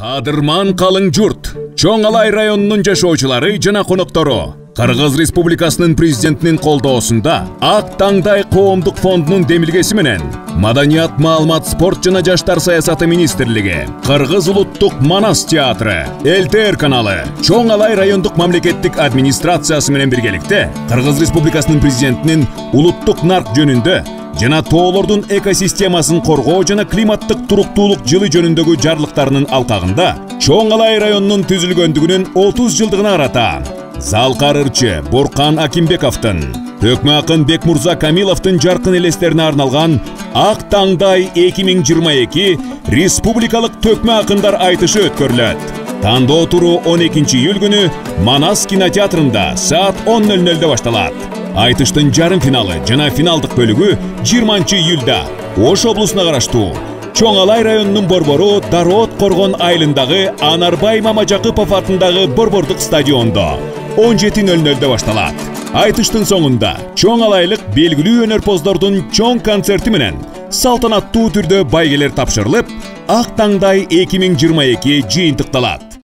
Кадырман калың журт, Чоң Алай районунун жашоочулары жана коноктору Кыргыз Республикасынын президентинин колдоосунда Ак Таңдай коомдук фондунун демилгеси менен Маданият, маалымат, спорт жана жаштар саясаты министрлиги, Кыргыз улуттук Манас театры, ЛТР каналы, Чоң Алай райондук мамлекеттик администрациясы менен биргеликте Кыргыз Республикасынын президентинин улуттук нарк жөнүндө жана тоолордун экосистемасын коргоо жана климаттык туруктуулук жылы жөнүндөгү жарлыктарынын алкагында Чоң Алай районунун түзүлгөндүгүнүн 30 жылдыгына карата Залкар ырчы Боркан Акимбековдун, Төкмө акын Бекмурза Камиловдун жаркын элестерине арналган Ак Таңдай 2022 республикалык төкмө акындар айтышы өткөрүлөт. Тандоо туру 12 июль күнү Манас кинотеатрында саат 10:00 башталат. Айтыштын жарым финалы жана финалдык бөлүгү 20 июльда Ош облусуна караштуу Чоң Алай районунун борбору Дароот Коргон айылындагы Анарбай Мамажакыпов атындагы борбордук стадиондо 17:00 башталат. Айтыштын соңунда Чоң Алайлык белгилүү өнөрпоздордун чоң концерти менен салтанаттуу түрдө байгелер тапшырылып, Ак Таңдай 2022 жыйынтыкталат.